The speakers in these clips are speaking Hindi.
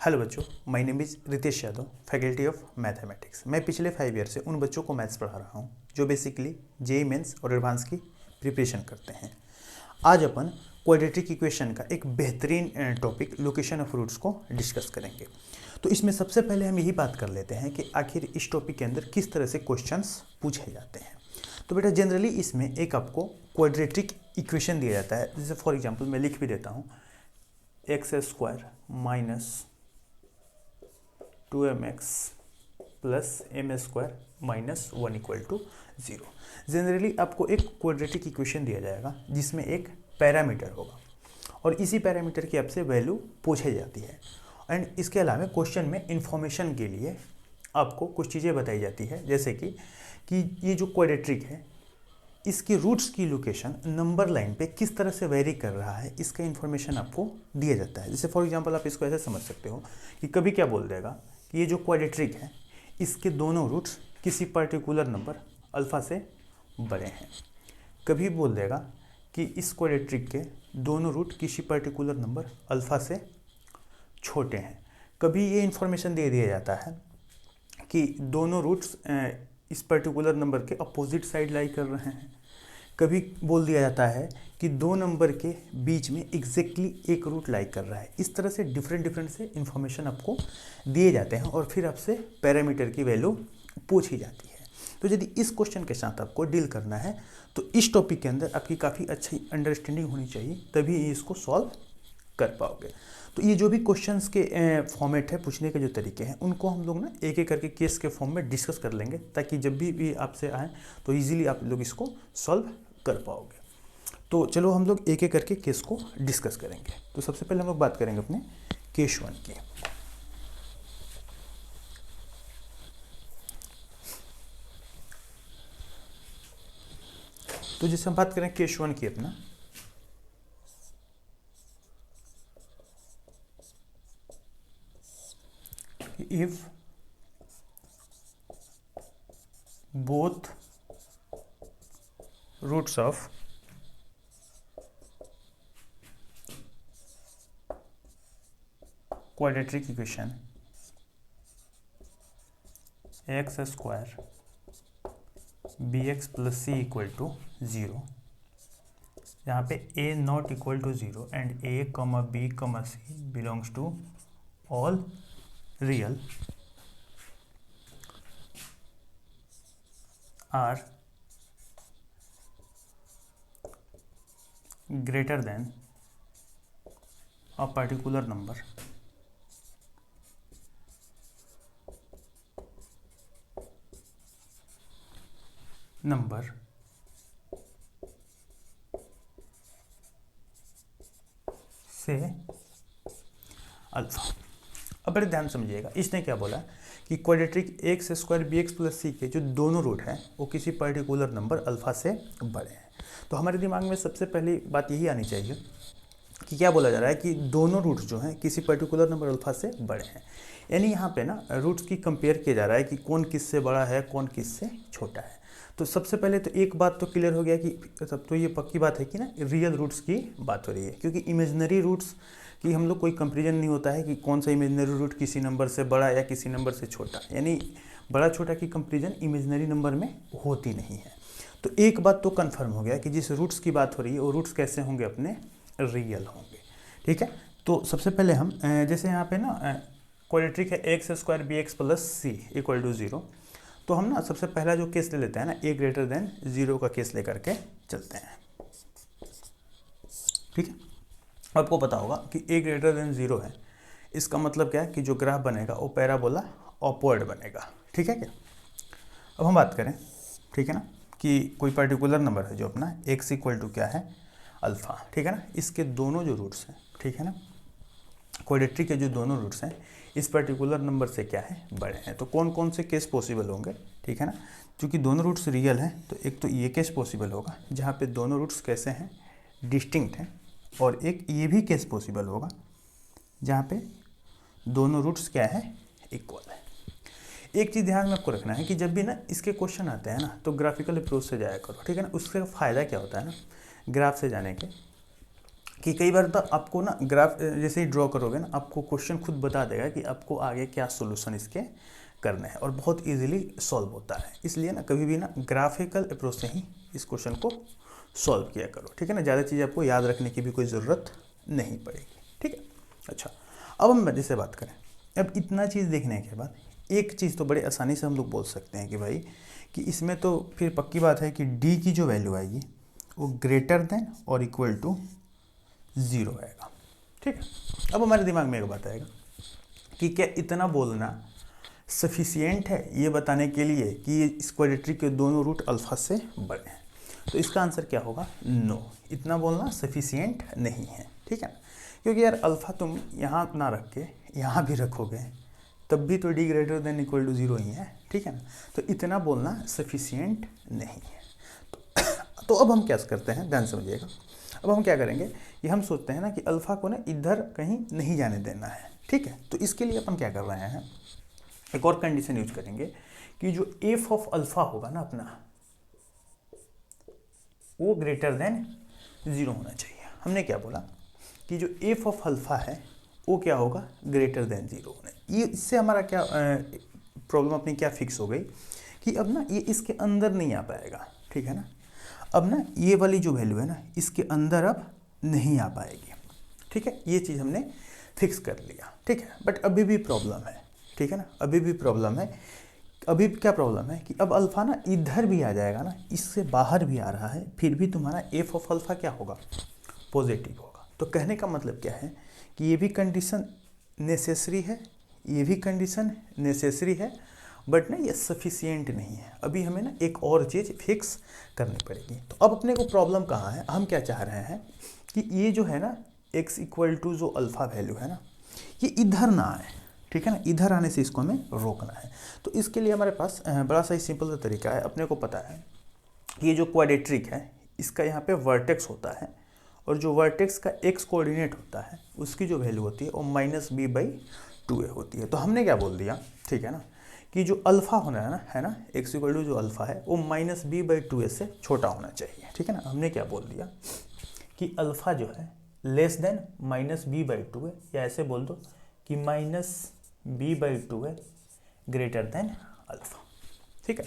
हेलो बच्चों, my name is Ritesh Yadav, faculty of mathematics. मैं पिछले 5 ईयर से उन बच्चों को मैथ्स पढ़ा रहा हूँ जो बेसिकली जेईई मेंस और एडवांस की प्रिपरेशन करते हैं। आज अपन क्वाड्रेटिक इक्वेशन का एक बेहतरीन टॉपिक लोकेशन ऑफ रूट्स को डिस्कस करेंगे। तो इसमें सबसे पहले हम यही बात कर लेते हैं कि आखिर इस टॉपिक के अंदर किस तरह से क्वेश्चंस पूछे जाते हैं। तो बेटा जनरली इसमें एक आपको क्वाड्रेटिक इक्वेशन दिया जाता है, जैसे फॉर एग्जांपल मैं लिख भी देता हूँ, x² minus 2mx plus m² minus 1 equal to 0। Generally आपको एक क्वाड्रेटिक इक्वेशन दिया जाएगा जिसमें एक पैरामीटर होगा और इसी पैरामीटर की आपसे वैल्यू पूछी जाती है। एंड इसके अलावा क्वेश्चन में इंफॉर्मेशन के लिए आपको कुछ चीज़ें बताई जाती है, जैसे कि ये जो क्वाड्रेटिक है इसकी रूट्स की लोकेशन नंबर लाइन पे किस तरह से वेरी कर रहा है, इसका इन्फॉर्मेशन आपको दिया जाता है। जैसे फॉर एग्जांपल आप इसको ऐसे समझ सकते हो कि कभी क्या बोल देगा कि ये जो क्वाड्रेटिक है इसके दोनों रूट्स किसी पर्टिकुलर नंबर अल्फ़ा से बड़े हैं। कभी बोल देगा कि इस क्वाड्रेटिक के दोनों रूट किसी पर्टिकुलर नंबर अल्फ़ा से छोटे हैं। कभी ये इन्फॉर्मेशन दे दिया जाता है कि दोनों रूट्स इस पर्टिकुलर नंबर के अपोजिट साइड लाई कर रहे हैं। कभी बोल दिया जाता है कि दो नंबर के बीच में एग्जैक्टली एक रूट लाई कर रहा है। इस तरह से डिफरेंट से इंफॉर्मेशन आपको दिए जाते हैं और फिर आपसे पैरामीटर की वैल्यू पूछी जाती है। तो यदि इस क्वेश्चन के साथ आपको डील करना है तो इस टॉपिक के अंदर आपकी काफ़ी अच्छी अंडरस्टैंडिंग होनी चाहिए, तभी इसको सॉल्व कर पाओगे। तो ये जो भी क्वेश्चंस के फॉर्मेट है, पूछने के जो तरीके हैं, उनको हम लोग ना एक एक करके केस के फॉर्म में डिस्कस कर लेंगे, ताकि जब भी आपसे आए तो इजीली आप लोग इसको सॉल्व कर पाओगे। तो चलो हम लोग एक एक करके केस को डिस्कस करेंगे। तो सबसे पहले हम लोग बात करेंगे अपने केस 1 की। तो जैसे हम बात करें केस 1 की अपना, if both roots of quadratic equation x² bx plus c equal to 0, यहाँ पे a not equal to 0 and a, b, c belongs to all real are greater than a particular number से अल्फा। अब बड़े ध्यान समझिएगा, इसने क्या बोला कि quadratic x² bx plus c के जो दोनों रूट हैं वो किसी पर्टिकुलर नंबर अल्फ़ा से बड़े हैं। तो हमारे दिमाग में सबसे पहली बात यही आनी चाहिए कि क्या बोला जा रहा है कि दोनों रूट्स जो हैं किसी पर्टिकुलर नंबर अल्फ़ा से बड़े हैं। यानी यहाँ पे ना रूट्स की कंपेयर किया जा रहा है कि कौन किससे बड़ा है, कौन किससे छोटा है। तो सबसे पहले तो एक बात तो क्लियर हो गया कि सब तो ये पक्की बात है कि ना रियल रूट्स की बात हो रही है, क्योंकि इमेजिनरी रूट्स कि हम लोग कोई कंपेरिजन नहीं होता है कि कौन सा इमेजिनरी रूट किसी नंबर से बड़ा या किसी नंबर से छोटा, यानी बड़ा छोटा की कंपेरिजन इमेजिनरी नंबर में होती नहीं है। तो एक बात तो कंफर्म हो गया कि जिस रूट्स की बात हो रही है वो रूट्स कैसे होंगे, अपने रियल होंगे। ठीक है, तो सबसे पहले हम जैसे यहाँ पे ना क्वाड्रेटिक है x² bx plus c equal to 0, तो हम ना सबसे पहला जो केस ले लेते हैं ना, a ग्रेटर देन 0 का केस लेकर के चलते हैं। ठीक है, आपको पता होगा कि a ग्रेटर देन 0 है, इसका मतलब क्या है कि जो ग्राफ बनेगा वो पैराबोला अपवर्ड बनेगा। ठीक है क्या, अब हम बात करें, ठीक है ना, कि कोई पर्टिकुलर नंबर है जो अपना x इक्वल टू क्या है, अल्फ़ा। ठीक है ना, इसके दोनों जो रूट्स हैं, ठीक है ना, क्वाड्रेटिक के जो दोनों रूट्स हैं इस पर्टिकुलर नंबर से क्या है, बड़े हैं। तो कौन कौन से केस पॉसिबल होंगे, ठीक है ना, क्योंकि दोनों रूट्स रियल हैं तो एक तो ये केस पॉसिबल होगा जहाँ पे दोनों रूट्स कैसे हैं, डिस्टिंक्ट हैं, और एक ये भी केस पॉसिबल होगा जहाँ पे दोनों रूट्स क्या है, इक्वल है। एक चीज़ ध्यान में आपको रखना है कि जब भी ना इसके क्वेश्चन आते हैं ना तो ग्राफिकल अप्रोच से जाया करो। ठीक है ना, उससे फ़ायदा क्या होता है ना ग्राफ से जाने के, कि कई बार तो आपको ना ग्राफ जैसे ही ड्रॉ करोगे ना, आपको क्वेश्चन खुद बता देगा कि आपको आगे क्या सोल्यूशन इसके करने हैं, और बहुत इजीली सॉल्व होता है। इसलिए ना कभी भी ना ग्राफिकल अप्रोच से ही इस क्वेश्चन को सॉल्व किया करो, ठीक है ना। ज़्यादा चीज़ आपको याद रखने की भी कोई ज़रूरत नहीं पड़ेगी, ठीक है। अच्छा, अब हम जैसे बात करें, अब इतना चीज़ देखने के बाद एक चीज़ तो बड़े आसानी से हम लोग बोल सकते हैं कि भाई कि इसमें तो फिर पक्की बात है कि डी की जो वैल्यू आएगी वो ग्रेटर देन और इक्वल टू 0 आएगा, ठीक है। अब हमारे दिमाग में एक बात आएगा कि क्या इतना बोलना सफिशिएंट है ये बताने के लिए कि इस क्वाड्रेटिक के दोनों रूट अल्फा से बड़े हैं। तो इसका आंसर क्या होगा, नो, इतना बोलना सफिशिएंट नहीं है, ठीक है ना। क्योंकि यार अल्फा तुम यहाँ ना रख के यहाँ भी रखोगे तब भी तो d greater than equal to 0 ही है, ठीक है ना। तो इतना बोलना सफिशिएंट नहीं है। तो अब हम क्या करते हैं, ध्यान समझिएगा। अब हम क्या करेंगे, ये हम सोचते हैं ना कि अल्फ़ा को ना इधर कहीं नहीं जाने देना है, ठीक है। तो इसके लिए अपन क्या कर रहे हैं, एक और कंडीशन यूज करेंगे कि जो एफ ऑफ अल्फ़ा होगा ना अपना, वो ग्रेटर देन 0 होना चाहिए। हमने क्या बोला कि जो एफ ऑफ अल्फ़ा है वो क्या होगा, ग्रेटर देन 0 होना। ये इससे हमारा क्या प्रॉब्लम अपनी क्या फिक्स हो गई कि अब ना ये इसके अंदर नहीं आ पाएगा, ठीक है ना। अब ना ये वाली जो वैल्यू है ना इसके अंदर अब नहीं आ पाएगी, ठीक है। ये चीज़ हमने फिक्स कर लिया, ठीक है। बट अभी भी प्रॉब्लम है, ठीक है ना, अभी भी प्रॉब्लम है। अभी क्या प्रॉब्लम है कि अब अल्फ़ा ना इधर भी आ जाएगा ना, इससे बाहर भी आ रहा है, फिर भी तुम्हारा एफ ऑफ अल्फ़ा क्या होगा, पॉजिटिव होगा। तो कहने का मतलब क्या है कि ये भी कंडीशन नेसेसरी है, ये भी कंडीशन नेसेसरी है, बट ना ये सफिशिएंट नहीं है। अभी हमें ना एक और चीज़ फिक्स करनी पड़ेगी। तो अब अपने को प्रॉब्लम कहाँ है, हम क्या चाह रहे हैं कि ये जो है ना x इक्वल टू जो अल्फ़ा वैल्यू है ना ये इधर ना आए, ठीक है ना। इधर आने से इसको हमें रोकना है। तो इसके लिए हमारे पास बड़ा सा ही सिंपल सा तरीका है। अपने को पता है कि ये जो क्वाड्रेटिक है इसका यहाँ पे वर्टेक्स होता है, और जो वर्टेक्स का x कोऑर्डिनेट होता है उसकी जो वैल्यू होती है वो -b/2a होती है। तो हमने क्या बोल दिया, ठीक है ना, कि जो अल्फ़ा होना है ना x इक्वल टू जो अल्फ़ा है वो -b/2a से छोटा होना चाहिए, ठीक है ना। हमने क्या बोल दिया कि अल्फ़ा जो है लेस देन -b/2a, या ऐसे बोल दो कि -b/2a ग्रेटर देन अल्फ़ा, ठीक है।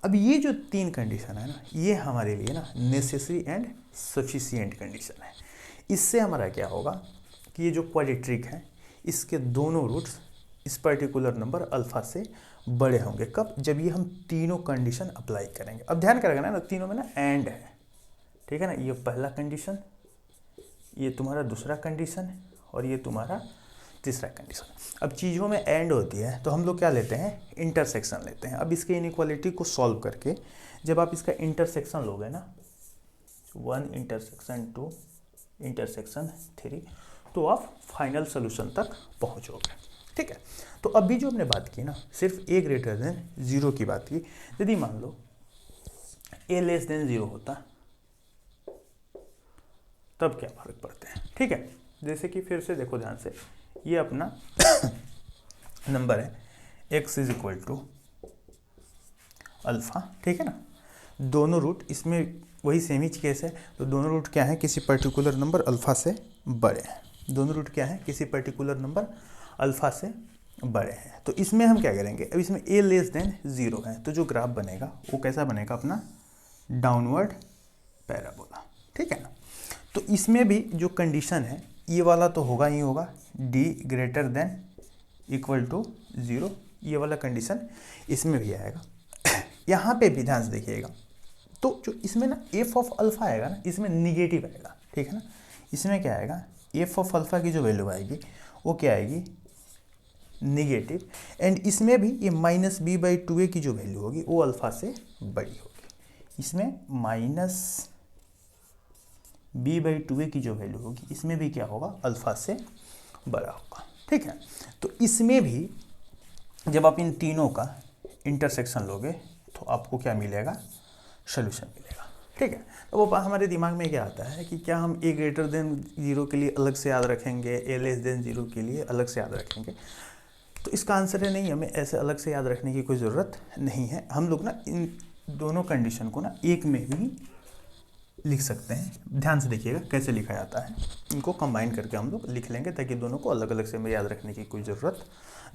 अब ये जो 3 कंडीशन है ना ये हमारे लिए ना नेसेसरी एंड सफिशिएंट कंडीशन है। इससे हमारा क्या होगा कि ये जो क्वाड्रेटिक है इसके दोनों रूट्स इस पर्टिकुलर नंबर अल्फ़ा से बड़े होंगे। कब, जब ये हम तीनों कंडीशन अप्लाई करेंगे। अब ध्यान करेगा ना तीनों में ना एंड है, ठीक है ना। ये पहला कंडीशन, ये तुम्हारा दूसरा कंडीशन और ये तुम्हारा तीसरा कंडीशन। अब चीज़ों में एंड होती है तो हम लोग क्या लेते हैं, इंटरसेक्शन लेते हैं। अब इसके इनइक्वालिटी को सॉल्व करके जब आप इसका इंटरसेक्शन लोगे ना, 1 इंटरसेक्शन 2 इंटरसेक्शन 3, तो आप फाइनल सोल्यूशन तक पहुंचोगे, ठीक है। तो अभी जो हमने बात की ना सिर्फ a ग्रेटर देन 0 की बात की। यदि मान लो a लेस देन 0 होता तब क्या फर्क पड़ते हैं, ठीक है। जैसे कि फिर से देखो ध्यान से, ये अपना नंबर है x is equal to alpha, ठीक है ना। दोनों रूट इसमें वही सेम ही केस है। तो दोनों रूट क्या है, किसी पर्टिकुलर नंबर अल्फ़ा से बड़े हैं। दोनों रूट क्या है, किसी पर्टिकुलर नंबर अल्फ़ा से बड़े हैं। तो इसमें हम क्या करेंगे, अब इसमें a लेस देन 0 है तो जो ग्राफ बनेगा वो कैसा बनेगा, अपना डाउनवर्ड पैराबोला, ठीक है ना। तो इसमें भी जो कंडीशन है ये वाला तो होगा ही होगा, d greater than equal to 0, ये वाला कंडीशन इसमें भी आएगा। यहाँ पे भी ध्यान से देखिएगा, तो जो इसमें ना एफ ऑफ अल्फ़ा आएगा ना इसमें निगेटिव आएगा, ठीक है ना। इसमें क्या आएगा, एफ ऑफ अल्फ़ा की जो वैल्यू आएगी वो क्या आएगी, निगेटिव। एंड इसमें भी ये -b/2a की जो वैल्यू होगी वो अल्फ़ा से बड़ी होगी। इसमें -b/2a की जो वैल्यू होगी इसमें भी क्या होगा, अल्फ़ा से बड़ा होगा, ठीक है। तो इसमें भी जब आप इन तीनों का इंटरसेक्शन लोगे तो आपको क्या मिलेगा, सोल्यूशन मिलेगा, ठीक है। तो वो हमारे दिमाग में क्या आता है कि क्या हम a ग्रेटर देन 0 के लिए अलग से याद रखेंगे, a लेस देन 0 के लिए अलग से याद रखेंगे। तो इसका आंसर है नहीं, हमें ऐसे अलग से याद रखने की कोई ज़रूरत नहीं है। हम लोग ना इन दोनों कंडीशन को ना एक में भी लिख सकते हैं। ध्यान से देखिएगा कैसे लिखा जाता है, इनको कंबाइन करके हम लोग लिख लेंगे ताकि दोनों को अलग अलग से हमें याद रखने की कोई ज़रूरत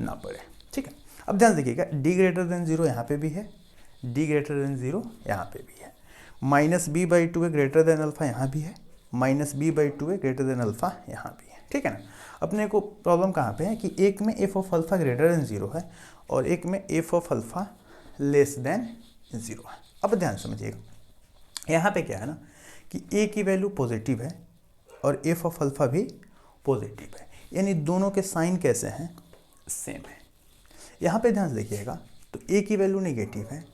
ना पड़े। ठीक है, अब ध्यान से देखिएगा डी ग्रेटर देन 0 यहाँ पे भी है, डी ग्रेटर देन 0 यहाँ पे भी है, minus b by two a greater than alpha यहाँ भी है, minus b by two a greater than alpha यहाँ भी है। ठीक है ना, अपने को प्रॉब्लम कहाँ पे है कि एक में F of alpha greater than 0 है और एक में F of alpha less than 0 है। अब ध्यान समझिएगा, यहाँ पे क्या है ना कि ए की वैल्यू पॉजिटिव है और एफ ऑफ अल्फा भी पॉजिटिव है, यानी दोनों के साइन कैसे हैं, सेम है। यहाँ पे ध्यान से देखिएगा तो ए की वैल्यू नेगेटिव है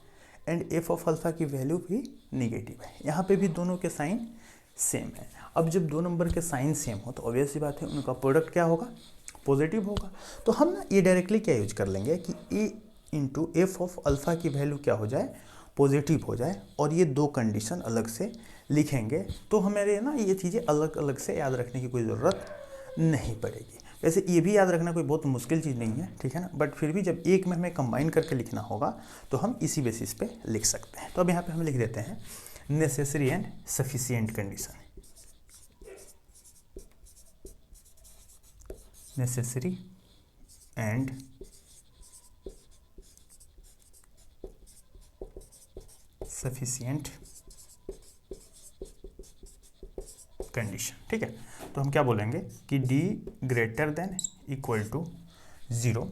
एंड एफ ऑफ अल्फा की वैल्यू भी नेगेटिव है, यहाँ पे भी दोनों के साइन सेम है। अब जब दो नंबर के साइन सेम हो तो ऑब्वियस सी बात है उनका प्रोडक्ट क्या होगा, पॉजिटिव होगा। तो हम ना ये डायरेक्टली क्या यूज कर लेंगे कि ए इंटू एफ ऑफ अल्फा की वैल्यू क्या हो जाए, पॉजिटिव हो जाए, और ये दो कंडीशन अलग से लिखेंगे तो हमारे ना ये चीज़ें अलग अलग से याद रखने की कोई ज़रूरत नहीं पड़ेगी। वैसे ये भी याद रखना कोई बहुत मुश्किल चीज़ नहीं है, ठीक है ना, बट फिर भी जब एक में हमें कंबाइन करके लिखना होगा तो हम इसी बेसिस पे लिख सकते हैं। तो अब यहाँ पे हम लिख देते हैं necessary and sufficient condition, necessary and sufficient condition. ठीक है, तो हम क्या बोलेंगे कि d greater than equal to 0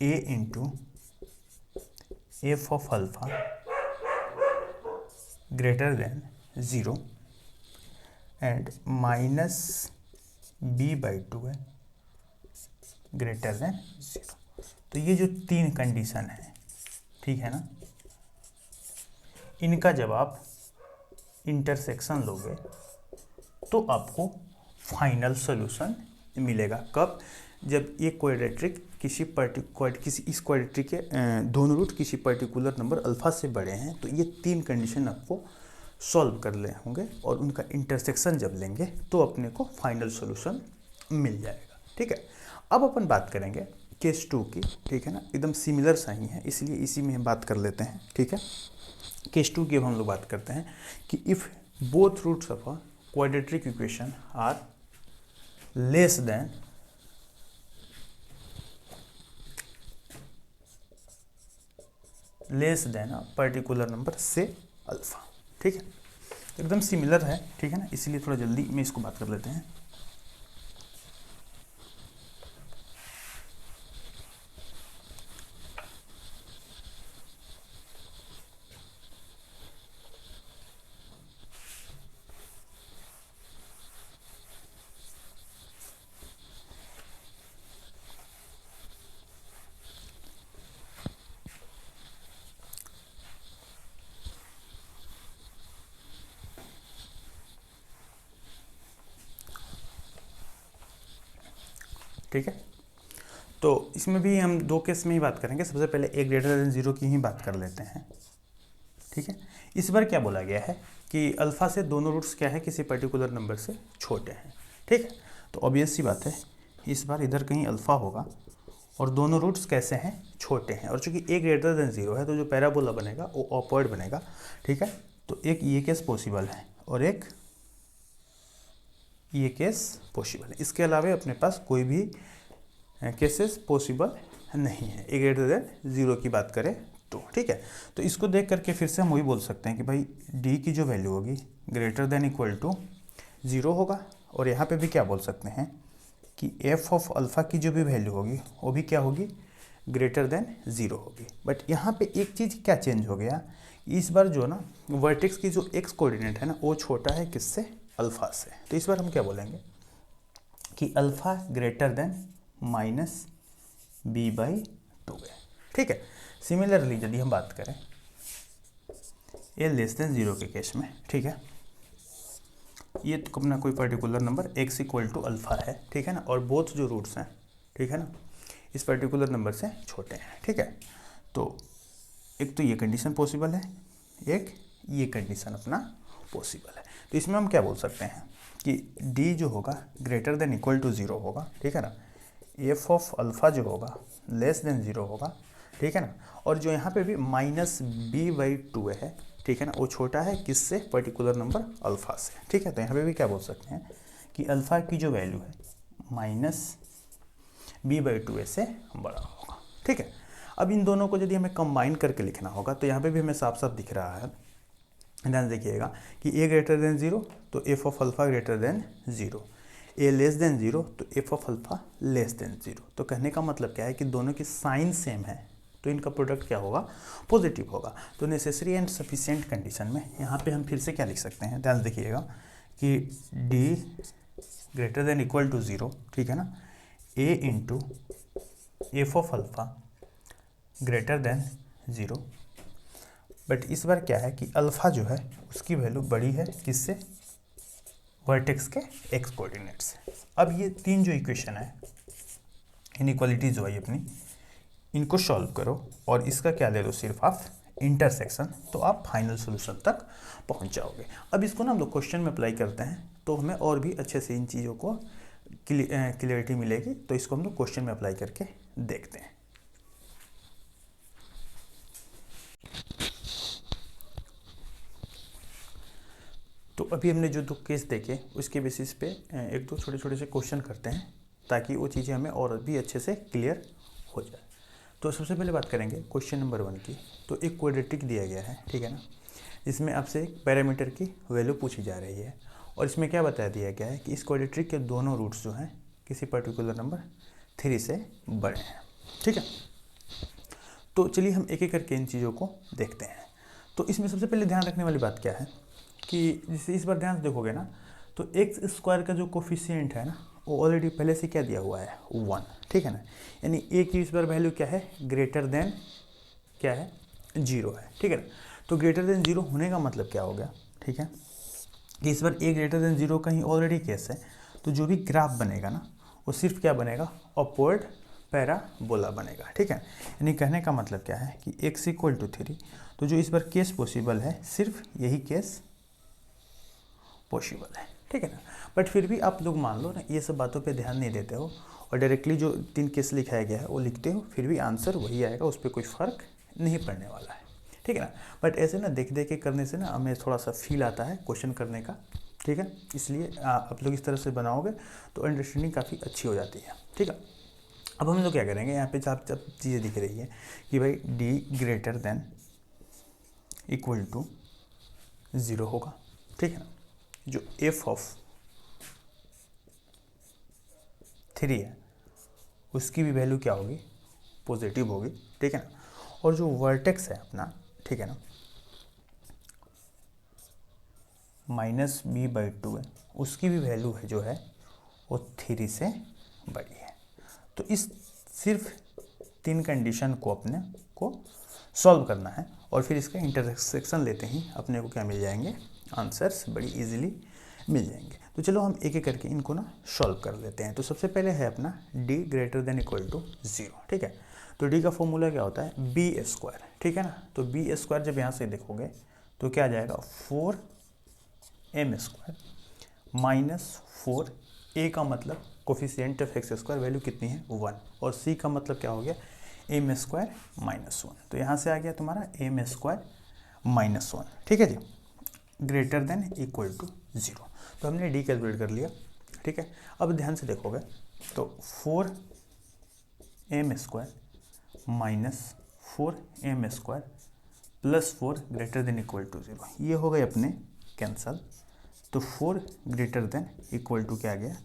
a into f of alpha greater than 0 and minus b by two है ग्रेटर देन 0। तो ये जो तीन कंडीशन है, ठीक है ना, इनका जब आप इंटरसेक्शन लोगे तो आपको फाइनल सॉल्यूशन मिलेगा। कब, जब ये क्वाड्रेटिक किसी इस क्वाड्रेटिक के दोनों रूट किसी पर्टिकुलर नंबर अल्फा से बड़े हैं तो ये तीन कंडीशन आपको सॉल्व कर ले होंगे और उनका इंटरसेक्शन जब लेंगे तो अपने को फाइनल सॉल्यूशन मिल जाएगा। ठीक है, अब अपन बात करेंगे केस 2 की, ठीक है ना, एकदम सिमिलर सा ही है इसलिए इसी में हम बात कर लेते हैं। ठीक है, केस 2 की अब हम लोग बात करते हैं कि if both roots of a quadratic equation are less than a particular number से अल्फा। ठीक है, एकदम सिमिलर है, ठीक है ना, इसीलिए थोड़ा जल्दी में इसको बात कर लेते हैं। ठीक है, तो इसमें भी हम दो केस में ही बात करेंगे। सबसे पहले ए ग्रेटर देन 0 की ही बात कर लेते हैं। ठीक है, इस बार क्या बोला गया है कि अल्फा से दोनों रूट्स क्या है, किसी पर्टिकुलर नंबर से छोटे हैं। ठीक है, तो ऑब्वियस सी बात है इस बार इधर कहीं अल्फा होगा और दोनों रूट्स कैसे हैं, छोटे हैं, और चूंकि ए ग्रेटर देन 0 है तो जो पैराबोला बनेगा वो अपवर्ड बनेगा। ठीक है, तो एक ये केस पॉसिबल है और एक ये केस पॉसिबल है, इसके अलावा अपने पास कोई भी केसेस पॉसिबल नहीं है ए ग्रेटर देन 0 की बात करें तो। ठीक है, तो इसको देख करके फिर से हम वही बोल सकते हैं कि भाई डी की जो वैल्यू होगी ग्रेटर देन इक्वल टू 0 होगा, और यहाँ पे भी क्या बोल सकते हैं कि एफ ऑफ अल्फा की जो भी वैल्यू होगी वो भी क्या होगी, ग्रेटर देन 0 होगी। बट यहाँ पे एक चीज़ क्या चेंज हो गया, इस बार जो ना वर्टेक्स की जो एक्स कोऑर्डिनेट है ना वो छोटा है किससे, अल्फा से। तो इस बार हम क्या बोलेंगे कि alpha greater than minus b by two है। ठीक है, सिमिलरली यदि हम बात करें ए लेस देन 0 के केस में, ठीक है, ये तो अपना कोई particular number x equal to alpha है, ठीक है ना, और बोथ जो रूट्स हैं, ठीक है ना, इस पर्टिकुलर नंबर से छोटे हैं। ठीक है, तो एक तो ये कंडीशन पॉसिबल है, एक ये कंडीशन अपना पॉसिबल है। तो इसमें हम क्या बोल सकते हैं कि डी जो होगा ग्रेटर देन इक्वल टू 0 होगा, ठीक है ना, एफ ऑफ अल्फा जो होगा लेस देन 0 होगा, ठीक है ना, और जो यहाँ पे भी माइनस बी बाई टू है, ठीक है ना, वो छोटा है किससे, पर्टिकुलर नंबर अल्फ़ा से, ठीक है। तो यहाँ पे भी क्या बोल सकते हैं कि अल्फ़ा की जो वैल्यू है -b/2a से बड़ा होगा, ठीक है। अब इन दोनों को यदि हमें कंबाइन करके लिखना होगा तो यहाँ पे भी हमें साफ साफ दिख रहा है, ध्यान देखिएगा कि a ग्रेटर देन 0 तो f of alpha greater than 0, a less than 0 तो f of alpha less than 0। तो कहने का मतलब क्या है कि दोनों की साइन सेम है तो इनका प्रोडक्ट क्या होगा, पॉजिटिव होगा। तो नेसेसरी एंड सफिशिएंट कंडीशन में यहाँ पे हम फिर से क्या लिख सकते हैं, ध्यान देखिएगा कि d greater than equal to 0, ठीक है ना, a into f of alpha greater than 0। But इस बार क्या है कि अल्फ़ा जो है उसकी वैल्यू बड़ी है किससे, वर्टेक्स के एक्स कोऑर्डिनेट से। अब ये तीन जो इक्वेशन है, इनइक्वालिटी जो है अपनी, इनको सॉल्व करो और इसका क्या ले लो, सिर्फ आप इंटरसेक्शन, तो आप फाइनल सोल्यूशन तक पहुंच जाओगे। अब इसको ना हम लोग क्वेश्चन में अप्लाई करते हैं तो हमें और भी अच्छे से इन चीज़ों को क्लियरिटी मिलेगी। तो इसको हम लोग क्वेश्चन में अप्लाई करके देखते हैं। तो अभी हमने जो दो केस देखे उसके बेसिस पे एक दो छोटे छोटे से क्वेश्चन करते हैं ताकि वो चीज़ें हमें और भी अच्छे से क्लियर हो जाए। तो सबसे पहले बात करेंगे क्वेश्चन नंबर 1 की। तो एक क्वाड्रेटिक दिया गया है, ठीक है ना, इसमें आपसे एक पैरामीटर की वैल्यू पूछी जा रही है और इसमें क्या बता दिया गया है कि इस क्वाड्रेटिक के दोनों रूट्स जो हैं किसी पर्टिकुलर नंबर 3 से बड़े हैं, ठीक है। तो चलिए हम एक एक करके इन चीज़ों को देखते हैं। तो इसमें सबसे पहले ध्यान रखने वाली बात क्या है कि जैसे इस बार ध्यान से देखोगे ना तो एक्स स्क्वायर का जो कोफिशिएंट है ना वो ऑलरेडी पहले से क्या दिया हुआ है, 1, ठीक है ना। यानी ए की इस बार वैल्यू क्या है, ग्रेटर देन क्या है, 0 है, ठीक है ना। तो ग्रेटर देन 0 होने का मतलब क्या हो गया, ठीक है, कि इस बार ए ग्रेटर देन 0 का ही ऑलरेडी केस है। तो जो भी ग्राफ बनेगा ना वो सिर्फ क्या बनेगा, अपवर्ड पैराबोला बनेगा, ठीक है। यानी कहने का मतलब क्या है कि x इक्वल टू 3, तो जो इस बार केस पॉसिबल है सिर्फ यही केस पॉसिबल है, ठीक है ना। बट फिर भी आप लोग मान लो ना ये सब बातों पे ध्यान नहीं देते हो और डायरेक्टली जो 3 केस लिखाया गया है वो लिखते हो, फिर भी आंसर वही आएगा, उस पर कोई फ़र्क नहीं पड़ने वाला है, ठीक है ना। बट ऐसे ना देख देख के करने से ना हमें थोड़ा सा फील आता है क्वेश्चन करने का, ठीक है। इसलिए आप लोग इस तरह से बनाओगे तो अंडरस्टैंडिंग काफ़ी अच्छी हो जाती है, ठीक है। अब हम लोग क्या करेंगे, यहाँ पे जब चीज़ें दिख रही है कि भाई d greater than equal to 0 होगा, ठीक है ना। जो f ऑफ 3 है उसकी भी वैल्यू क्या होगी, पॉजिटिव होगी, ठीक है ना। और जो वर्टेक्स है अपना, ठीक है ना, -b/2 है, उसकी भी वैल्यू है जो है वो 3 से बड़ी है। तो इस सिर्फ 3 कंडीशन को अपने को सॉल्व करना है और फिर इसका इंटरसेक्शन लेते ही अपने को क्या मिल जाएंगे, आंसर्स बड़ी इजीली मिल जाएंगे। तो चलो हम एक एक करके इनको ना सॉल्व कर लेते हैं। तो सबसे पहले है अपना d greater than equal to 0, ठीक है। तो d का फॉर्मूला क्या होता है, b², ठीक है ना। तो b² जब यहाँ से देखोगे तो क्या आ जाएगा, 4m² -4a का मतलब कोफिशिएंट ऑफ x² वैल्यू कितनी है, 1, और c का मतलब क्या हो गया, m² -1। तो यहाँ से आ गया तुम्हारा m² -1, ठीक है जी, ग्रेटर देन इक्वल टू 0। तो हमने d कैलकुलेट कर लिया, ठीक है। अब ध्यान से देखोगे तो 4m² -4m² +4 greater than equal to 0, ये हो गए अपने कैंसल। तो 4 ग्रेटर देन इक्वल टू क्या आ गया,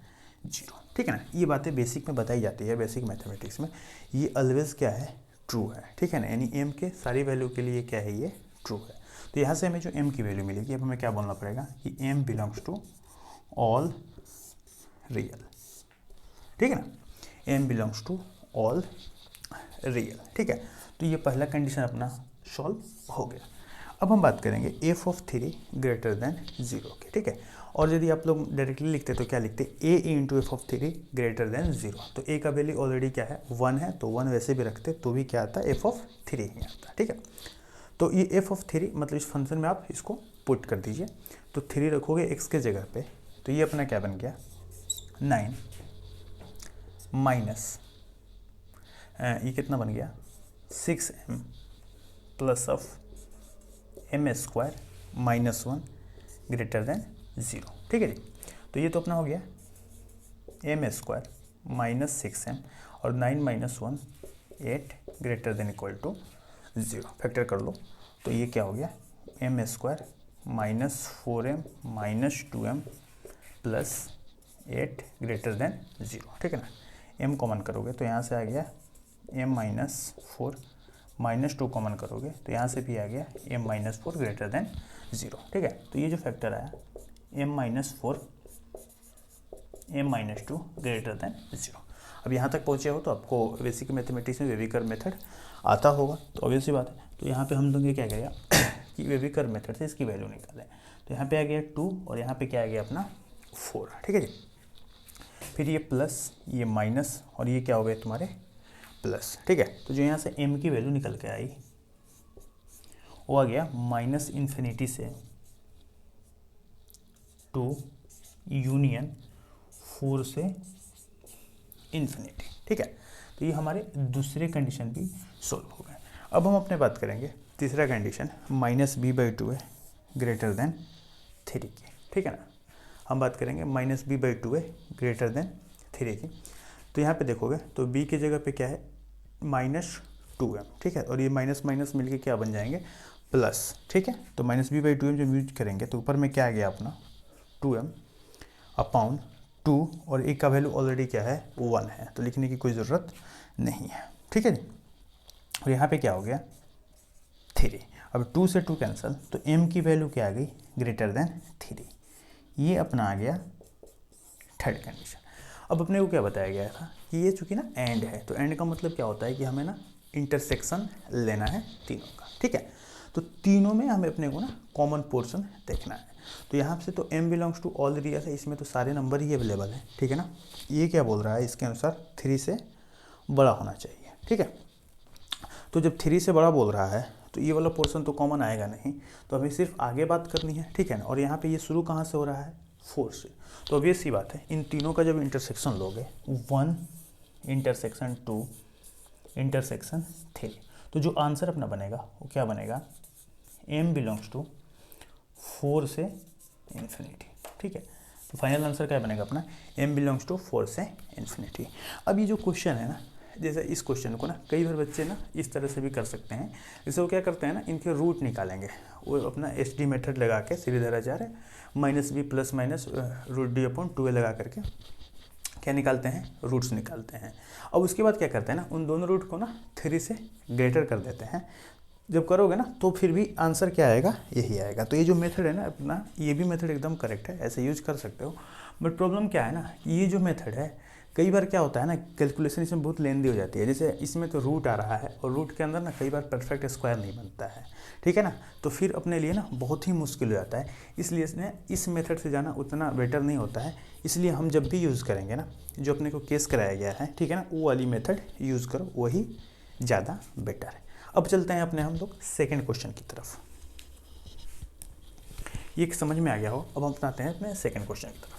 0, ठीक है ना। ये बातें बेसिक में बताई जाती है, बेसिक मैथमेटिक्स में ये ऑलवेज क्या है, ट्रू है, ठीक है ना। यानी m के सारी वैल्यू के लिए क्या है, ये ट्रू है। तो यहाँ से हमें जो m की वैल्यू मिलेगी, अब हमें क्या बोलना पड़ेगा कि m belongs to all real, ठीक है ना, m belongs to all real, ठीक है। तो ये पहला कंडीशन अपना सॉल्व हो गया। अब हम बात करेंगे f ऑफ 3 ग्रेटर देन 0 के, ठीक है। और यदि आप लोग डायरेक्टली लिखते तो क्या लिखते, a into f of 3 greater than 0। तो a का वैल्यू ऑलरेडी क्या है, 1 है, तो 1 वैसे भी रखते तो भी क्या आता है, f ऑफ 3 ही आता है, ठीक है। तो ये f ऑफ 3 मतलब इस फंक्शन में आप इसको पुट कर दीजिए। तो 3 रखोगे x के जगह पे तो ये अपना क्या बन गया, 9 माइनस ये कितना बन गया, 6m plus of m square minus 1 greater than 0, ठीक है जी। तो ये तो अपना हो गया एम स्क्वायर माइनस 6m और 9 minus 1 8 greater than equal to 0, factor कर लो तो ये क्या हो गया m square minus 4m minus 2m plus 8 greater than 0, ठीक है ना। m कॉमन करोगे तो यहाँ से आ गया m माइनस 4 माइनस 2 कॉमन करोगे तो यहाँ से भी आ गया m माइनस 4 ग्रेटर देन 0, ठीक है। तो ये जो फैक्टर आया m minus 4 m minus 2 greater than 0। अब यहाँ तक पहुँचे हो तो आपको बेसिक मैथमेटिक्स में वेविकर मेथड आता होगा, तो ऑब्वियसली बात है। तो यहाँ पे हम लोग ये क्या करेगा कि वेविकर मेथड से इसकी वैल्यू निकालें। तो यहाँ पे आ गया 2 और यहाँ पे क्या आ गया अपना 4, ठीक है जी। फिर ये प्लस ये माइनस और ये क्या हो गए तुम्हारे प्लस, ठीक है। तो जो यहाँ से m की वैल्यू निकल के आई वो आ गया माइनस इन्फिनिटी से 2 यूनियन 4 से इन्फिनिटी, ठीक है। तो ये हमारे दूसरे कंडीशन भी सोल्व हो गए। अब हम अपने बात करेंगे तीसरा कंडीशन माइनस b/2 है ग्रेटर देन 3 की, ठीक है ना। हम बात करेंगे माइनस b/2 है ग्रेटर देन 3 की। तो यहाँ पे देखोगे तो b की जगह पे क्या है माइनस 2m, ठीक है। और ये माइनस माइनस मिलके क्या बन जाएंगे प्लस, ठीक है। तो माइनस b/2m जब यूज करेंगे तो ऊपर में क्या आ गया अपना 2m अपॉन 2 और एक का वैल्यू ऑलरेडी क्या है 1 है, तो लिखने की कोई ज़रूरत नहीं है, ठीक है जी। और यहाँ पे क्या हो गया 3। अब 2 से 2 कैंसिल तो m की वैल्यू क्या आ गई ग्रेटर देन 3। ये अपना आ गया थर्ड कंडीशन। अब अपने को क्या बताया गया था कि ये चूँकि ना एंड है, तो एंड का मतलब क्या होता है कि हमें ना इंटरसेक्शन लेना है तीनों का, ठीक है। तो तीनों में हमें अपने को ना कॉमन पोर्शन देखना है। तो यहाँ से तो m belongs to all real है, इसमें तो सारे नंबर ही अवेलेबल है, ठीक है ना। ये क्या बोल रहा है इसके अनुसार 3 से बड़ा होना चाहिए, ठीक है। तो जब 3 से बड़ा बोल रहा है तो ये वाला पोर्शन तो कॉमन आएगा नहीं, तो हमें सिर्फ आगे बात करनी है, ठीक है ना। और यहाँ पे ये शुरू कहाँ से हो रहा है 4 से, तो ऑब्वियस सी बात है इन तीनों का जब इंटरसेक्शन लोगे 1 इंटरसेक्शन 2 इंटरसेक्शन 3, तो जो आंसर अपना बनेगा वो क्या बनेगा m बिलोंग्स टू 4 से इन्फिनिटी, ठीक है। तो फाइनल आंसर क्या बनेगा अपना m बिलोंग्स टू 4 से इन्फिनिटी। अब ये जो क्वेश्चन है ना, जैसे इस क्वेश्चन को ना कई बार बच्चे ना इस तरह से भी कर सकते हैं। जैसे वो क्या करते हैं ना इनके रूट निकालेंगे, वो अपना SD मेथड लगा के Shridharacharya minus b plus minus root d upon 2a लगा करके क्या निकालते हैं रूट्स निकालते हैं। अब उसके बाद क्या करते हैं ना उन दोनों रूट को ना 3 से ग्रेटर कर देते हैं। जब करोगे ना तो फिर भी आंसर क्या आएगा यही आएगा। तो ये जो मेथड है ना अपना ये भी मेथड एकदम करेक्ट है, ऐसे यूज कर सकते हो। बट प्रॉब्लम क्या है ना ये जो मेथड है कई बार क्या होता है ना कैलकुलेशन इसमें बहुत लेंदी हो जाती है। जैसे इसमें तो रूट आ रहा है और रूट के अंदर ना कई बार परफेक्ट स्क्वायर नहीं बनता है, ठीक है ना। तो फिर अपने लिए ना बहुत ही मुश्किल हो जाता है, इसलिए इसने इस मेथड से जाना उतना बेटर नहीं होता है। इसलिए हम जब भी यूज़ करेंगे ना जो अपने को केस कराया गया है, ठीक है ना, वो वाली मेथड यूज़ करो, वही ज़्यादा बेटर है। अब चलते हैं अपने हम लोग सेकेंड क्वेश्चन की तरफ। ये समझ में आ गया हो, अब हम अपनाते हैं अपने सेकेंड क्वेश्चन की तरफ।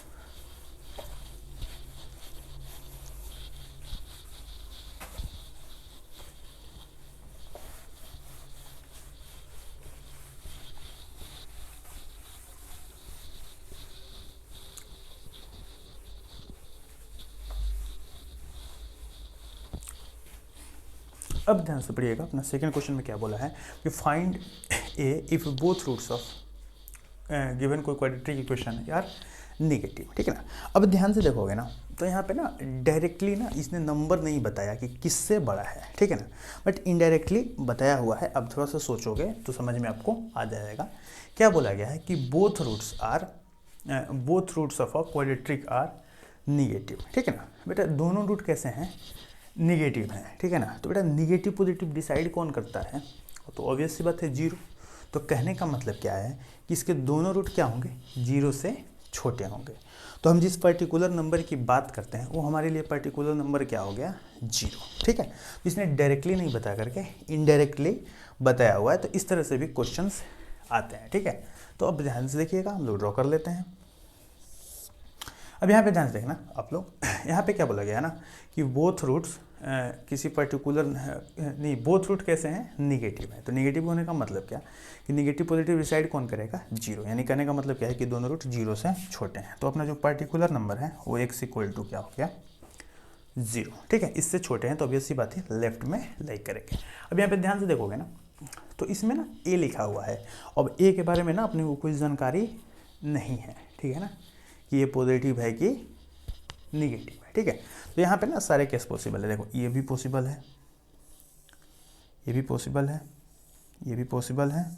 अब ध्यान से पढ़िएगा, अपना सेकंड क्वेश्चन में क्या बोला है कि find a if both roots of given कोई क्वाड्रेटिक इक्वेशन यार निगेटिव, ठीक है ना। अब ध्यान से देखोगे ना तो यहाँ पे ना डायरेक्टली ना इसने नंबर नहीं बताया कि किससे बड़ा है, ठीक है ना, बट इनडायरेक्टली बताया हुआ है। अब थोड़ा सा सोचोगे तो समझ में आपको आ जाएगा। क्या बोला गया है कि both roots of a quadratic are negative, ठीक है ना। बेटा दोनों रूट कैसे हैं निगेटिव है, ठीक है ना। तो बेटा निगेटिव पॉजिटिव डिसाइड कौन करता है, तो ऑब्वियस सी बात है 0। तो कहने का मतलब क्या है कि इसके दोनों रूट क्या होंगे 0 से छोटे होंगे। तो हम जिस पर्टिकुलर नंबर की बात करते हैं वो हमारे लिए पर्टिकुलर नंबर क्या हो गया 0, ठीक है। इसने डायरेक्टली नहीं बता करके इनडायरेक्टली बताया हुआ है। तो इस तरह से भी क्वेश्चंस आते हैं, ठीक है। तो अब ध्यान से देखिएगा, हम लोग ड्रॉ कर लेते हैं। अब यहाँ पे ध्यान से देखना आप लोग, यहाँ पे क्या बोला गया है ना कि बोथ रूट्स किसी पर्टिकुलर नहीं, बोथ रूट कैसे हैं, निगेटिव है। तो निगेटिव होने का मतलब क्या कि निगेटिव पॉजिटिव डिसाइड कौन करेगा, जीरो। यानी कहने का मतलब क्या है कि दोनों रूट जीरो से छोटे हैं। तो अपना जो पर्टिकुलर नंबर है वो x इक्वल टू क्या हो गया, जीरो। ठीक है, इससे छोटे हैं तो ऑब्वियस सी बात है लेफ्ट में लाइक करेंगे। अब यहाँ पे ध्यान से देखोगे ना तो इसमें ना a लिखा हुआ है। अब a के बारे में ना अपने को कोई जानकारी नहीं है, ठीक है ना, कि ये पॉजिटिव है कि निगेटिव है। ठीक है, तो यहाँ पे ना सारे केस पॉसिबल है। देखो ये भी पॉसिबल है, ये भी पॉसिबल है, ये भी पॉसिबल है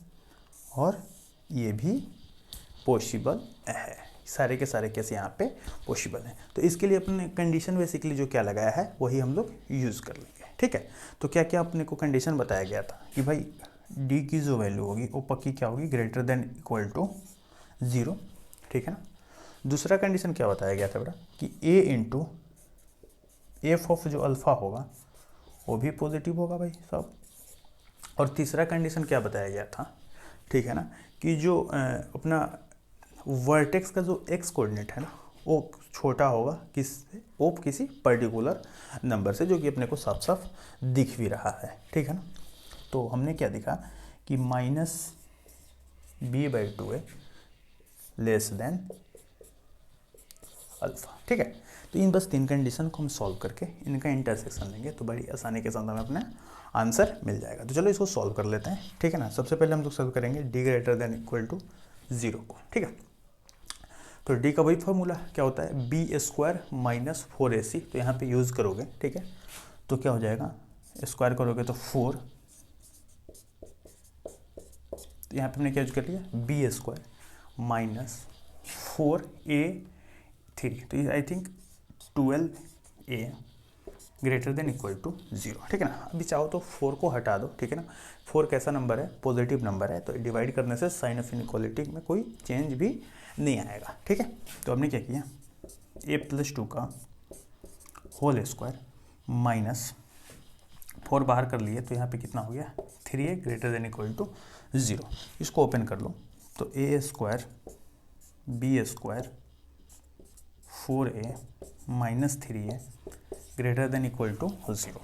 और ये भी पॉसिबल है। सारे के सारे केस यहाँ पे पॉसिबल हैं। तो इसके लिए अपने कंडीशन बेसिकली जो क्या लगाया है वही हम लोग यूज़ कर लेंगे। ठीक है, तो क्या क्या अपने को कंडीशन बताया गया था कि भाई डी की जो वैल्यू होगी वो पक्की क्या होगी, greater than equal to zero. ठीक है ना। दूसरा कंडीशन क्या बताया गया था बेटा कि a इंटू एफ ऑफ जो अल्फ़ा होगा वो भी पॉजिटिव होगा भाई साहब। और तीसरा कंडीशन क्या बताया गया था, ठीक है ना, कि जो अपना वर्टेक्स का जो एक्स कोऑर्डिनेट है ना वो छोटा होगा किसी पर्टिकुलर नंबर से, जो कि अपने को साफ साफ दिख भी रहा है। ठीक है ना। तो हमने क्या दिखा कि -b/2 है लेस देन अल्फ़ा। ठीक है, तो इन बस 3 कंडीशन को हम सॉल्व करके इनका इंटरसेक्शन लेंगे तो बड़ी आसानी के साथ हमें अपना आंसर मिल जाएगा। तो चलो इसको सॉल्व कर लेते हैं। ठीक है ना। सबसे पहले हम लोग सॉल्व करेंगे d greater than equal to zero को। ठीक है, तो डी का वही फॉर्मूला क्या होता है, b² माइनस 4ac। तो यहाँ पे यूज़ करोगे, ठीक है, तो क्या हो जाएगा, स्क्वायर करोगे तो 4। तो यहाँ पे हमने क्या यूज कर लिया, b² माइनस 4a3। तो ये I think 12a greater than equal to zero. ठीक है ना। अभी चाहो तो 4 को हटा दो। ठीक है ना, 4 कैसा नंबर है, पॉजिटिव नंबर है, तो डिवाइड करने से साइन ऑफ इनइक्वालिटी में कोई चेंज भी नहीं आएगा। ठीक है, तो हमने क्या किया, a+2 का होल स्क्वायर माइनस 4 बाहर कर लिए तो यहाँ पे कितना हो गया, 3a greater than equal to zero. इसको ओपन कर लो तो a² b² 4a minus 3a greater than equal to zero.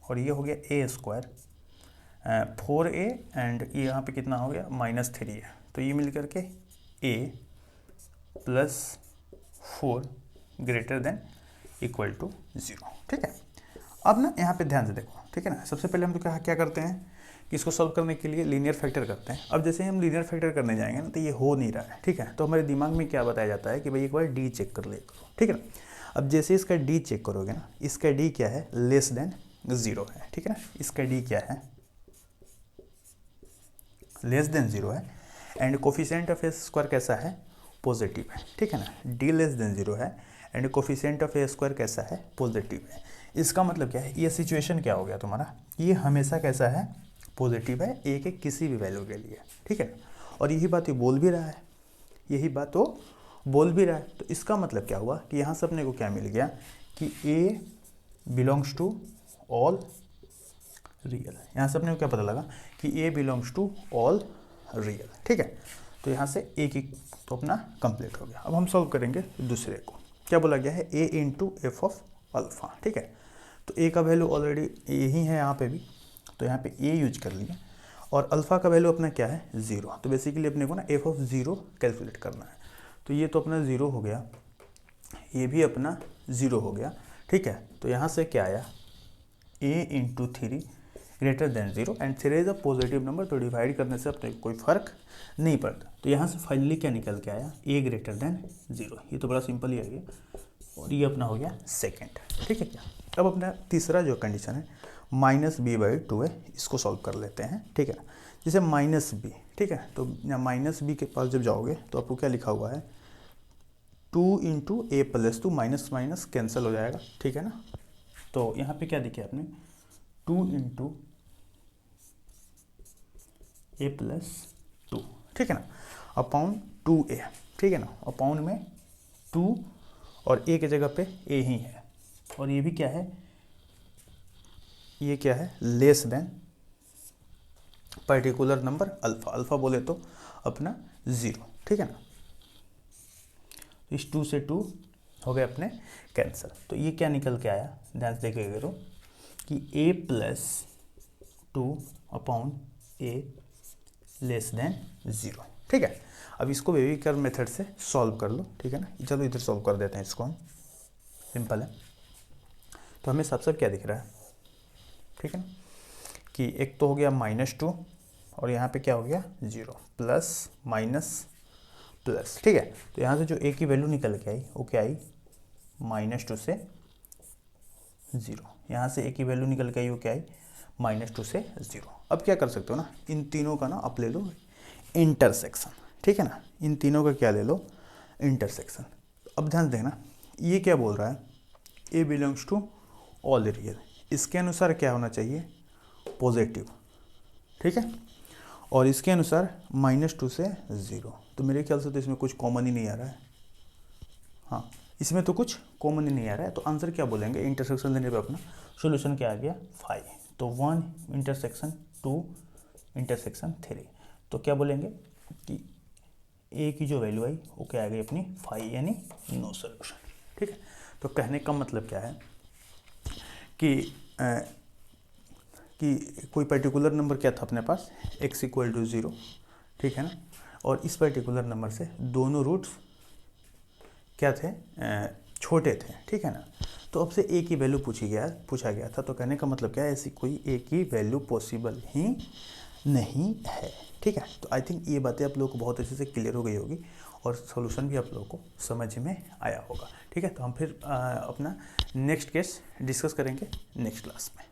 और ये हो गया a² 4a एंड ये यहाँ पे कितना हो गया, -3a। तो ये मिल करके a + 4 greater than equal to zero. ठीक है, अब ना यहाँ पे ध्यान से देखो। ठीक है ना, सबसे पहले हम तो क्या करते हैं कि इसको सॉल्व करने के लिए लीनियर फैक्टर करते हैं। अब जैसे हम लीनियर फैक्टर करने जाएंगे ना तो ये हो नहीं रहा है। ठीक है, तो हमारे दिमाग में क्या बताया जाता है कि भाई एक बार डी चेक कर ले करो। ठीक है ना, अब जैसे इसका डी चेक करोगे ना, इसका डी क्या है, लेस देन ज़ीरो है। ठीक है ना, इसका डी क्या है, लेस देन ज़ीरो है एंड कोफिशिएंट ऑफ a² कैसा है, पॉजिटिव है। ठीक है ना, डी लेस देन ज़ीरो है एंड कोफिशिएंट ऑफ a² कैसा है, पॉजिटिव है। इसका मतलब क्या है, ये सिचुएशन क्या हो गया तुम्हारा, ये हमेशा कैसा है, पॉजिटिव है ए के किसी भी वैल्यू के लिए। ठीक है, और यही बात ये बोल भी रहा है, यही बात वो बोल भी रहा है। तो इसका मतलब क्या हुआ कि यहाँ से अपने को क्या मिल गया कि ए बिलोंग्स टू ऑल रियल। यहाँ से अपने को क्या पता लगा कि ए बिलोंग्स टू ऑल रियल। ठीक है, तो यहाँ से ए की तो अपना कंप्लीट हो गया। अब हम सॉल्व करेंगे दूसरे को। क्या बोला गया है, ए इंटू एफ ऑफ अल्फ़ा। ठीक है, तो ए का वैल्यू ऑलरेडी यही है यहाँ पे भी, तो यहाँ पे ए यूज कर लिया और अल्फ़ा का वैल्यू अपना क्या है, ज़ीरो। तो बेसिकली अपने को ना एफ ऑफ ज़ीरो कैलकुलेट करना है। तो ये तो अपना ज़ीरो हो गया, ये भी अपना ज़ीरो हो गया। ठीक है, तो यहाँ से क्या आया, a into 3 greater than zero and 3 is a positive number, तो डिवाइड करने से अपने को कोई फ़र्क नहीं पड़ता। तो यहाँ से फाइनली क्या निकल के आया, a ग्रेटर देन ज़ीरो। ये तो बड़ा सिंपल ही आ गया और ये अपना हो गया सेकेंड। ठीक है क्या, अब अपना तीसरा जो कंडीशन है -b/2 है, इसको सॉल्व कर लेते हैं। ठीक है, जैसे -b, ठीक है, तो -b के पास जब जाओगे तो आपको क्या लिखा हुआ है, 2 into a+2 minus minus cancel हो जाएगा। ठीक है ना, तो यहाँ पे क्या दिखे आपने, 2 इंटू a+2। ठीक है ना, अपॉन 2a। ठीक है ना, अपॉन में 2 और a की जगह पे a ही है और ये भी क्या है, ये क्या है, less than particular number alpha. Alpha बोले तो अपना ज़ीरो। ठीक है ना, इस 2 से 2 हो गए अपने कैंसिल। तो ये क्या निकल के आया, ध्यान से देखिएगा तो कि a plus 2/a less than 0। ठीक है, अब इसको वेविकर मेथड से सॉल्व कर लो। ठीक है ना, चलो इधर सॉल्व कर देते हैं इसको हम, सिंपल है। तो हमें सब क्या दिख रहा है, ठीक है ना, कि एक तो हो गया -2 और यहाँ पे क्या हो गया 0, प्लस माइनस प्लस। ठीक है, तो यहाँ से जो a की वैल्यू निकल के आई वो क्या आई, -2 से 0। यहाँ से a की वैल्यू निकल के आई वो क्या आई, -2 से 0। अब क्या कर सकते हो ना, इन तीनों का ना आप ले लो इंटरसेक्शन। ठीक है ना, इन तीनों का क्या ले लो, इंटरसेक्शन। अब ध्यान देना, ये क्या बोल रहा है, a belongs to all real, इसके अनुसार क्या होना चाहिए, पॉजिटिव। ठीक है, और इसके अनुसार -2 से 0। तो मेरे ख्याल से तो इसमें कुछ कॉमन ही नहीं आ रहा है। हाँ, इसमें तो कुछ कॉमन ही नहीं आ रहा है, तो आंसर क्या बोलेंगे, इंटरसेक्शन देने पे अपना सॉल्यूशन क्या आ गया 5। तो 1 इंटरसेक्शन 2 इंटरसेक्शन 3, तो क्या बोलेंगे कि ए की जो वैल्यू आई वो क्या आ गई अपनी 5, यानी नो सॉल्यूशन। ठीक है, तो कहने का मतलब क्या है कि कोई पर्टिकुलर नंबर क्या था अपने पास, x = 0। ठीक है ना, और इस पर्टिकुलर नंबर से दोनों रूट्स क्या थे, छोटे थे। ठीक है ना, तो अब से a की वैल्यू पूछा गया था, तो कहने का मतलब क्या है, ऐसी कोई a की वैल्यू पॉसिबल ही नहीं है। ठीक है, तो आई थिंक ये बातें आप लोगों को बहुत अच्छे से क्लियर हो गई होगी और सॉल्यूशन भी आप लोगों को समझ में आया होगा। ठीक है, तो हम फिर अपना नेक्स्ट केस डिस्कस करेंगे नेक्स्ट क्लास में।